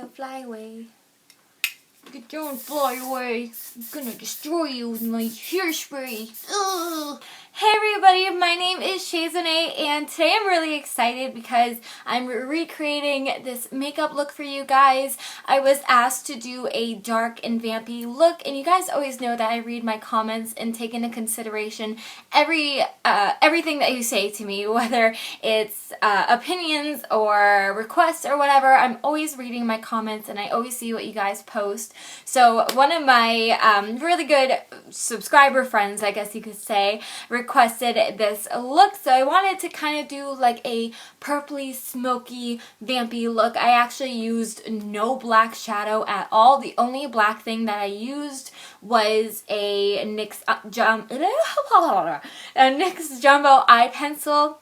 Don't fly away. Don't fly away. I'm gonna destroy you with my hairspray. Ugh. Hey everybody, my name is ShayzoenayYT, and today I'm really excited because I'm recreating this makeup look for you guys. I was asked to do a dark and vampy look, and you guys always know that I read my comments and take into consideration everything that you say to me, whether it's opinions or requests or whatever. I'm always reading my comments and I always see what you guys post. So one of my really good subscriber friends, I guess you could say, requested this look, so I wanted to kind of do like a purpley, smoky, vampy look. I actually used no black shadow at all. The only black thing that I used was a NYX Jumbo eye pencil.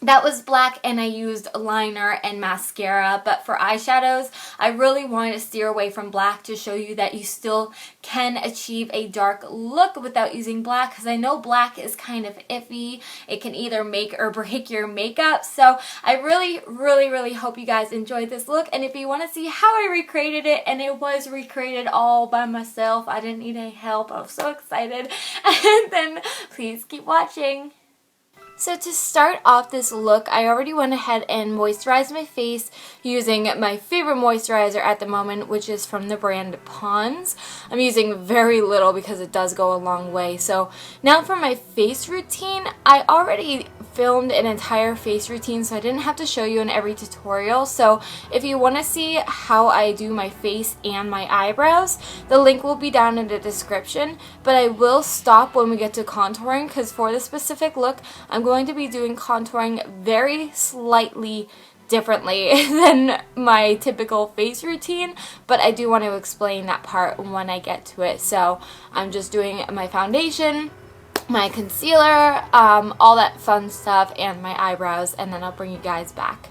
That was black, and I used liner and mascara, but for eyeshadows, I really wanted to steer away from black to show you that you still can achieve a dark look without using black, because I know black is kind of iffy. It can either make or break your makeup, so I really hope you guys enjoyed this look, and if you want to see how I recreated it, and it was recreated all by myself, I didn't need any help, I was so excited, and then please keep watching. So to start off this look, I already went ahead and moisturized my face using my favorite moisturizer at the moment, which is from the brand Pond's. I'm using very little because it does go a long way. So now for my face routine, I already filmed an entire face routine, so I didn't have to show you in every tutorial. So if you want to see how I do my face and my eyebrows, the link will be down in the description, but I will stop when we get to contouring, because for this specific look, I'm going to be doing contouring very slightly differently than my typical face routine, but I do want to explain that part when I get to it. So I'm just doing my foundation, my concealer, all that fun stuff, and my eyebrows, and then I'll bring you guys back.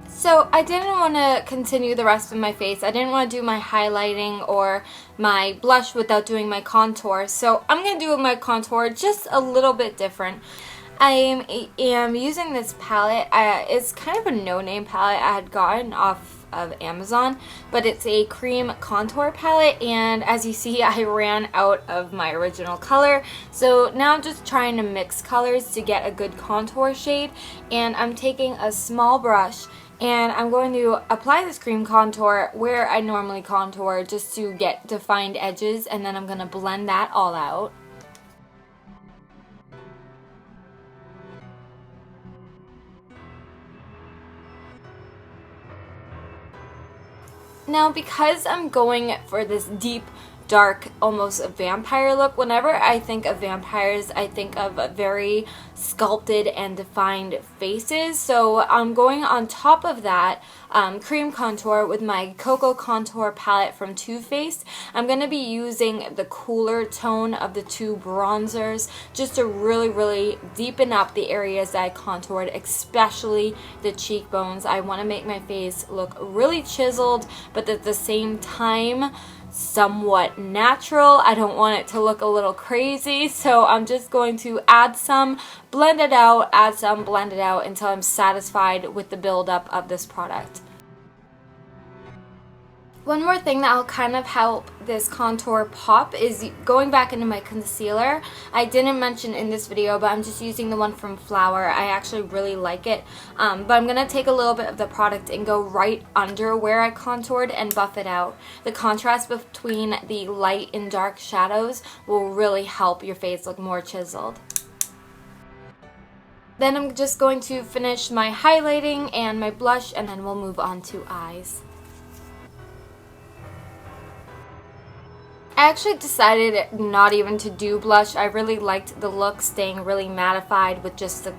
So I didn't want to continue the rest of my face. I didn't want to do my highlighting or my blush without doing my contour. So I'm going to do my contour just a little bit different. I am using this palette. It's kind of a no-name palette I had gotten off of Amazon, but it's a cream contour palette, and as you see, I ran out of my original color, so now I'm just trying to mix colors to get a good contour shade. And I'm taking a small brush and I'm going to apply this cream contour where I normally contour just to get defined edges, and then I'm going to blend that all out. Now, because I'm going for this deep, dark, almost vampire look, whenever I think of vampires, I think of very sculpted and defined faces. So I'm going on top of that cream contour with my Cocoa Contour palette from Too Faced. I'm going to be using the cooler tone of the two bronzers just to really deepen up the areas that I contoured, especially the cheekbones. I want to make my face look really chiseled, but at the same time somewhat natural. I don't want it to look a little crazy, so I'm just going to add some, blend it out, add some, blend it out until I'm satisfied with the buildup of this product. One more thing that will kind of help this contour pop is going back into my concealer. I didn't mention in this video, but I'm just using the one from Flower. I actually really like it, but I'm going to take a little bit of the product and go right under where I contoured and buff it out. The contrast between the light and dark shadows will really help your face look more chiseled. Then I'm just going to finish my highlighting and my blush, and then we'll move on to eyes. I actually decided not even to do blush. I really liked the look staying really mattified with just the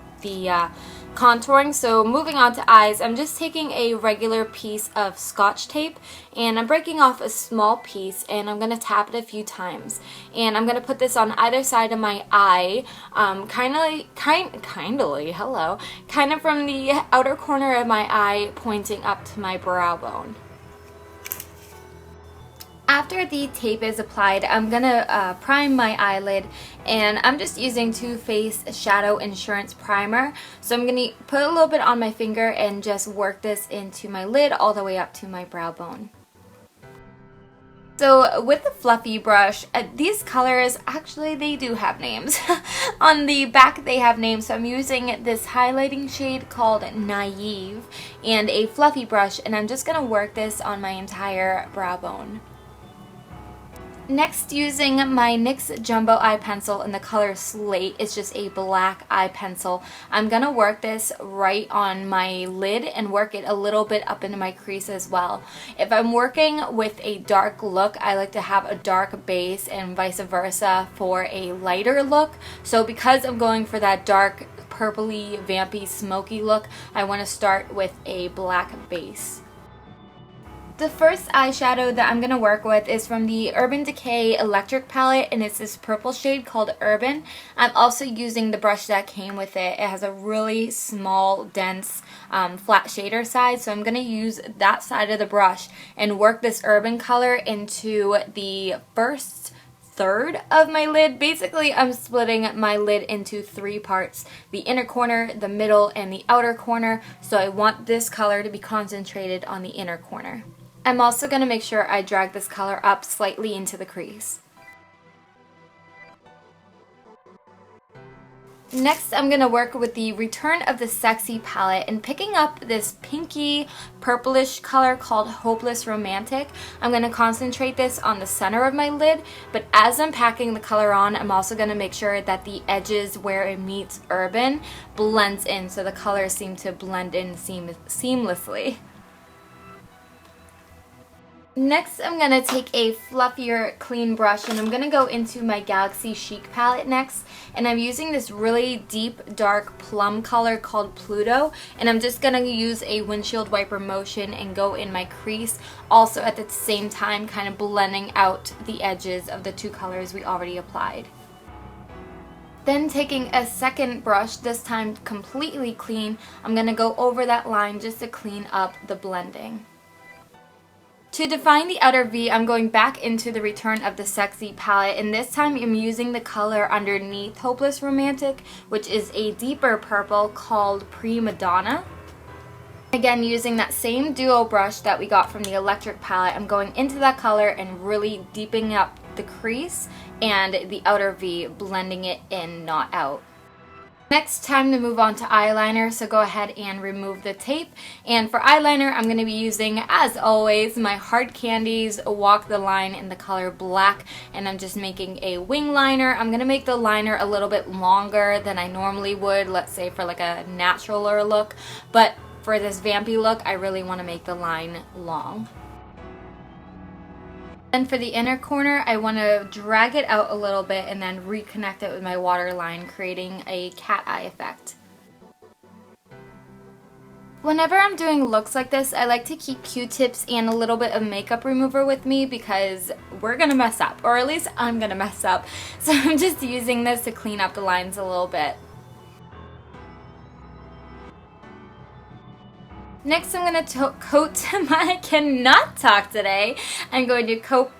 contouring. So moving on to eyes, I'm just taking a regular piece of Scotch tape and I'm breaking off a small piece and I'm going to tap it a few times. And I'm going to put this on either side of my eye, kind of from the outer corner of my eye pointing up to my brow bone. After the tape is applied, I'm gonna prime my eyelid, and I'm just using Too Faced Shadow Insurance Primer. So I'm gonna put a little bit on my finger and just work this into my lid all the way up to my brow bone. So with the fluffy brush, these colors, actually they do have names. On the back they have names, so I'm using this highlighting shade called Naive and a fluffy brush, and I'm just going to work this on my entire brow bone. Next, using my NYX Jumbo Eye Pencil in the color Slate, it's just a black eye pencil, I'm going to work this right on my lid and work it a little bit up into my crease as well. If I'm working with a dark look, I like to have a dark base and vice versa for a lighter look. So because I'm going for that dark purpley, vampy, smoky look, I want to start with a black base. The first eyeshadow that I'm going to work with is from the Urban Decay Electric palette, and it's this purple shade called Urban. I'm also using the brush that came with it. It has a really small, dense, flat shader side, so I'm going to use that side of the brush and work this Urban color into the first third of my lid. Basically, I'm splitting my lid into 3 parts: the inner corner, the middle, and the outer corner, so I want this color to be concentrated on the inner corner. I'm also going to make sure I drag this color up slightly into the crease. Next, I'm going to work with the Return of the Sexy palette and picking up this pinky purplish color called Hopeless Romantic. I'm going to concentrate this on the center of my lid, but as I'm packing the color on, I'm also going to make sure that the edges where it meets Urban blends in, so the colors seem to blend in seamlessly. Next, I'm going to take a fluffier, clean brush, and I'm going to go into my Galaxy Chic palette next. And I'm using this really deep, dark plum color called Pluto. And I'm just going to use a windshield wiper motion and go in my crease. Also, at the same time, kind of blending out the edges of the 2 colors we already applied. Then taking a second brush, this time completely clean, I'm going to go over that line just to clean up the blending. To define the outer V, I'm going back into the Return of the Sexy palette, and this time I'm using the color underneath Hopeless Romantic, which is a deeper purple called Prima Donna. Again, using that same duo brush that we got from the Electric palette, I'm going into that color and really deepening up the crease and the outer V, blending it in, not out. Next, time to move on to eyeliner, so go ahead and remove the tape. And for eyeliner, I'm going to be using, as always, my Hard Candies Walk the Line in the color Black, and I'm just making a wing liner. I'm going to make the liner a little bit longer than I normally would, let's say for like a naturaler look, but for this vampy look, I really want to make the line long. And for the inner corner, I want to drag it out a little bit and then reconnect it with my waterline, creating a cat eye effect. Whenever I'm doing looks like this, I like to keep Q-tips and a little bit of makeup remover with me because we're going to mess up, or at least I'm going to mess up. So I'm just using this to clean up the lines a little bit. Next, I'm going to coat I cannot talk today. I'm going to coat,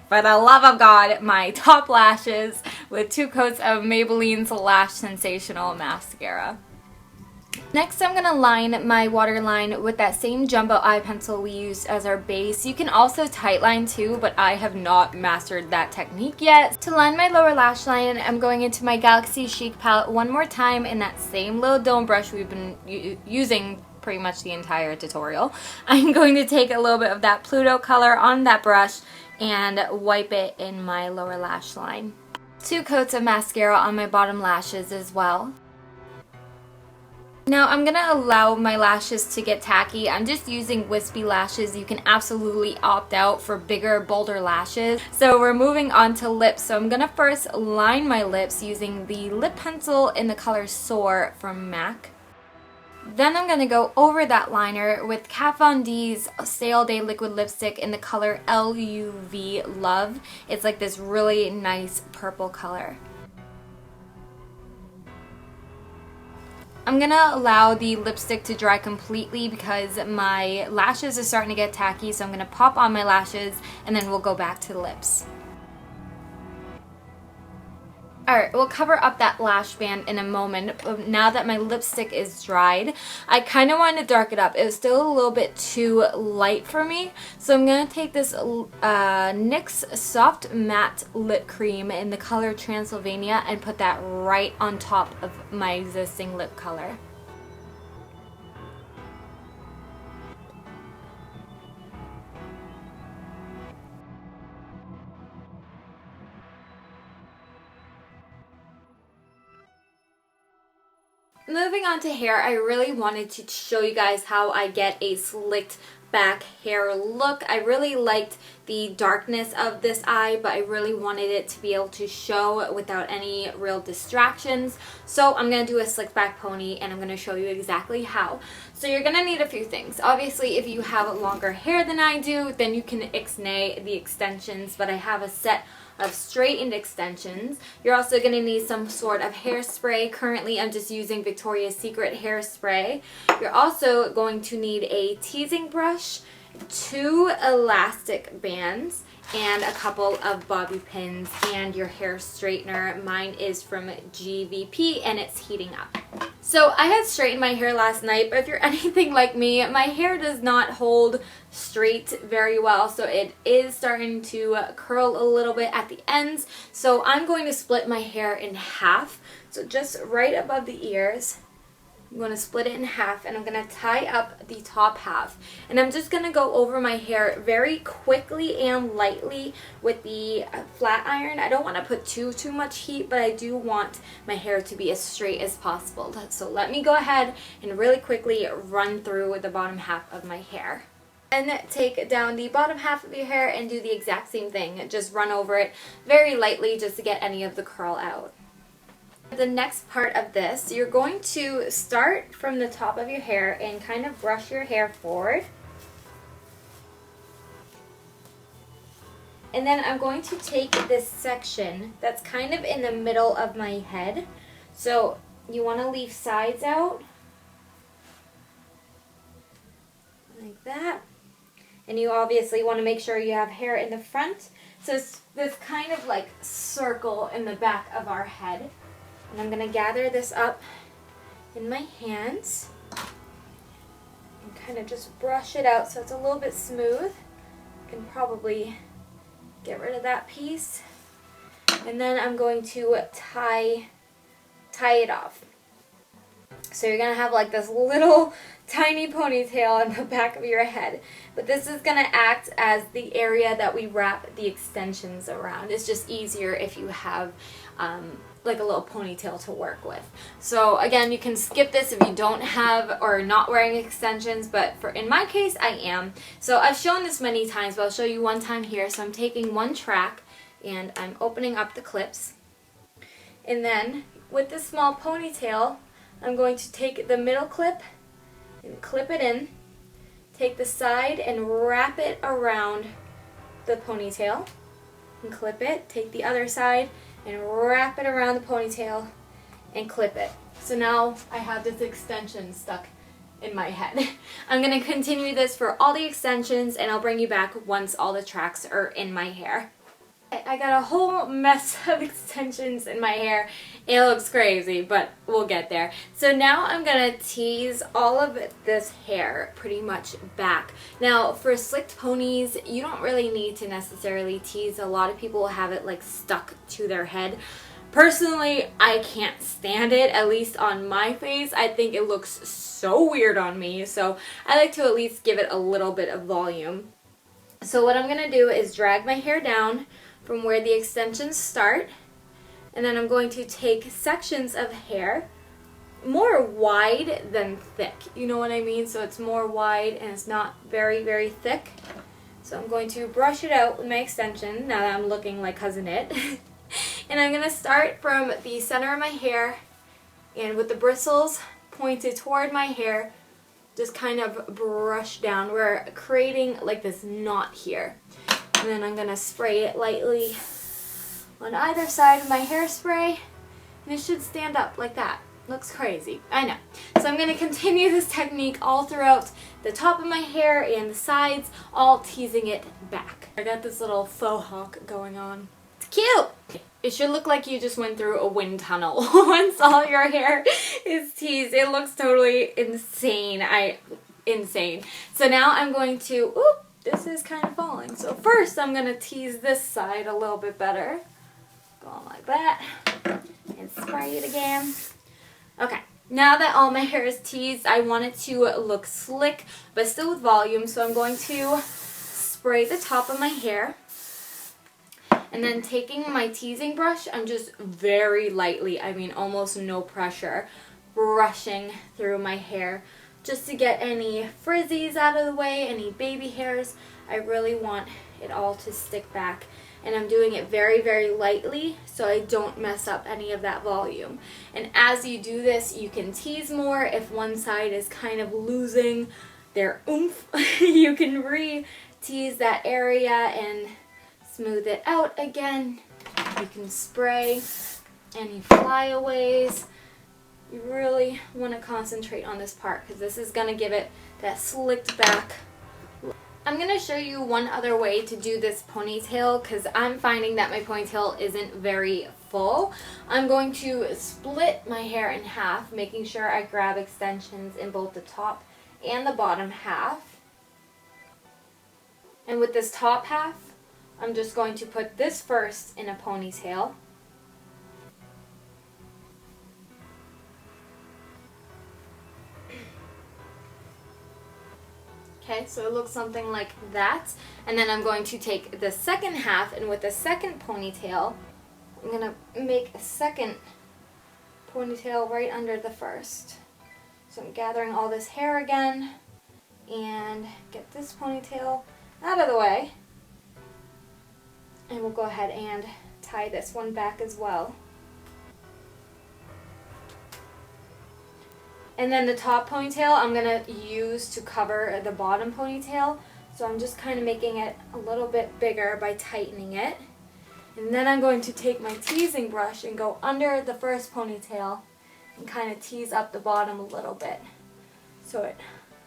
for the love of God, my top lashes with 2 coats of Maybelline's Lash Sensational Mascara. Next, I'm going to line my waterline with that same jumbo eye pencil we used as our base. You can also tightline too, but I have not mastered that technique yet. To line my lower lash line, I'm going into my Galaxy Chic palette one more time in that same little dome brush we've been using pretty much the entire tutorial. I'm going to take a little bit of that Pluto color on that brush and wipe it in my lower lash line. 2 coats of mascara on my bottom lashes as well. Now I'm going to allow my lashes to get tacky. I'm just using wispy lashes. You can absolutely opt out for bigger, bolder lashes. So we're moving on to lips. So I'm going to first line my lips using the lip pencil in the color Soar from MAC. Then I'm going to go over that liner with Kat Von D's Sale Day Liquid Lipstick in the color LUV Love. It's like this really nice purple color. I'm gonna allow the lipstick to dry completely because my lashes are starting to get tacky, so I'm gonna pop on my lashes and then we'll go back to the lips. Alright, we'll cover up that lash band in a moment, but now that my lipstick is dried, I kind of wanted to darken it up. It was still a little bit too light for me, so I'm going to take this NYX Soft Matte Lip Cream in the color Transylvania and put that right on top of my existing lip color. Moving on to hair, I really wanted to show you guys how I get a slicked back hair look. I really liked the darkness of this eye, but I really wanted it to be able to show without any real distractions. So I'm going to do a slicked back pony and I'm going to show you exactly how. So you're going to need a few things. Obviously, if you have longer hair than I do, then you can ixnay the extensions, but I have a set of straightened extensions. You're also going to need some sort of hairspray. Currently, I'm just using Victoria's Secret hairspray. You're also going to need a teasing brush, 2 elastic bands, and a couple of bobby pins, and your hair straightener. Mine is from GVP and it's heating up. So I had straightened my hair last night, but if you're anything like me, my hair does not hold straight very well, so it is starting to curl a little bit at the ends. So I'm going to split my hair in half, so just right above the ears. I'm going to split it in half and I'm going to tie up the top half. And I'm just going to go over my hair very quickly and lightly with the flat iron. I don't want to put too much heat, but I do want my hair to be as straight as possible. So let me go ahead and really quickly run through the bottom half of my hair. And take down the bottom half of your hair and do the exact same thing. Just run over it very lightly just to get any of the curl out. The next part of this, you're going to start from the top of your hair and kind of brush your hair forward. And then I'm going to take this section that's kind of in the middle of my head. So you want to leave sides out, like that. And you obviously want to make sure you have hair in the front. So it's this kind of like circle in the back of our head. And I'm going to gather this up in my hands and kind of just brush it out so it's a little bit smooth. I can probably get rid of that piece. And then I'm going to tie it off. So you're going to have like this little tiny ponytail in the back of your head. But this is going to act as the area that we wrap the extensions around. It's just easier if you have like a little ponytail to work with. So again, you can skip this if you don't have or not wearing extensions, but in my case, I am. So I've shown this many times, but I'll show you one time here. So I'm taking one track and I'm opening up the clips. And then with this small ponytail, I'm going to take the middle clip and clip it in, take the side and wrap it around the ponytail and clip it, take the other side and wrap it around the ponytail and clip it. So now I have this extension stuck in my head. I'm going to continue this for all the extensions and I'll bring you back once all the tracks are in my hair. I got a whole mess of extensions in my hair. It looks crazy, but we'll get there. So now I'm going to tease all of this hair pretty much back. Now for slicked ponies, you don't really need to necessarily tease. A lot of people will have it like stuck to their head. Personally, I can't stand it, at least on my face. I think it looks so weird on me, so I like to at least give it a little bit of volume. So what I'm going to do is drag my hair down from where the extensions start, and then I'm going to take sections of hair, more wide than thick, you know what I mean? So it's more wide and it's not very, very thick. So I'm going to brush it out with my extension now that I'm looking like Cousin It. And I'm going to start from the center of my hair and with the bristles pointed toward my hair, just kind of brush down. We're creating like this knot here. And then I'm going to spray it lightly on either side of my hairspray, and it should stand up like that. Looks crazy, I know. So I'm going to continue this technique all throughout the top of my hair and the sides, all teasing it back. I got this little faux hawk going on. It's cute! It should look like you just went through a wind tunnel once all your hair is teased. It looks totally insane. Insane. So now I'm going to, oop, this is kind of falling. So first I'm going to tease this side a little bit better. Going like that. And spray it again. Okay. Now that all my hair is teased, I want it to look slick, but still with volume. So I'm going to spray the top of my hair. And then taking my teasing brush, I'm just very lightly, I mean almost no pressure, brushing through my hair just to get any frizzies out of the way, any baby hairs. I really want it all to stick back. And I'm doing it very, very lightly so I don't mess up any of that volume. And as you do this, you can tease more. If one side is kind of losing their oomph, you can re-tease that area and smooth it out again. You can spray any flyaways. You really want to concentrate on this part because this is going to give it that slicked back look. I'm going to show you one other way to do this ponytail because I'm finding that my ponytail isn't very full. I'm going to split my hair in half, making sure I grab extensions in both the top and the bottom half. And with this top half, I'm just going to put this first in a ponytail. Okay, so it looks something like that. And then I'm going to take the second half, and with the second ponytail, I'm going to make a second ponytail right under the first. So I'm gathering all this hair again and get this ponytail out of the way. And we'll go ahead and tie this one back as well. And then the top ponytail I'm going to use to cover the bottom ponytail. So I'm just kind of making it a little bit bigger by tightening it. And then I'm going to take my teasing brush and go under the first ponytail and kind of tease up the bottom a little bit. So it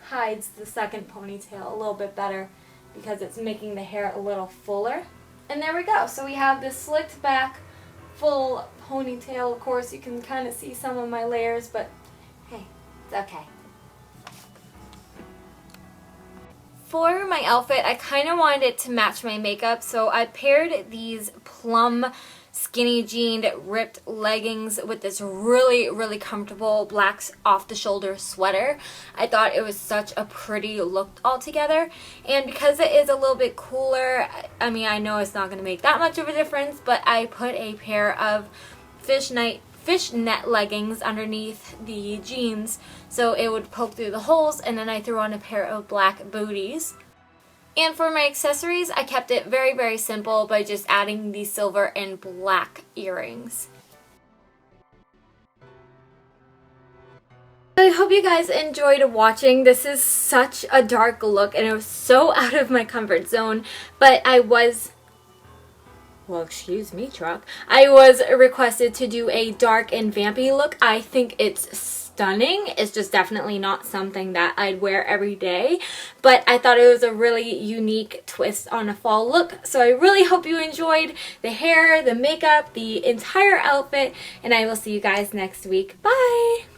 hides the second ponytail a little bit better because it's making the hair a little fuller. And there we go. So we have this slicked back, full ponytail. Of course, you can kind of see some of my layers, but hey, it's okay. For my outfit, I kind of wanted it to match my makeup, so I paired these plum skinny jeaned ripped leggings with this really, really comfortable black off-the-shoulder sweater. I thought it was such a pretty look altogether, and because it is a little bit cooler, I mean, I know it's not going to make that much of a difference, but I put a pair of fishnet leggings underneath the jeans so it would poke through the holes, and then I threw on a pair of black booties. And for my accessories, I kept it very, very simple by just adding these silver and black earrings. I hope you guys enjoyed watching. This is such a dark look and it was so out of my comfort zone, but well, excuse me, truck. I was requested to do a dark and vampy look. I think it's stunning. It's just definitely not something that I'd wear every day, but I thought it was a really unique twist on a fall look. So I really hope you enjoyed the hair, the makeup, the entire outfit, and I will see you guys next week. Bye!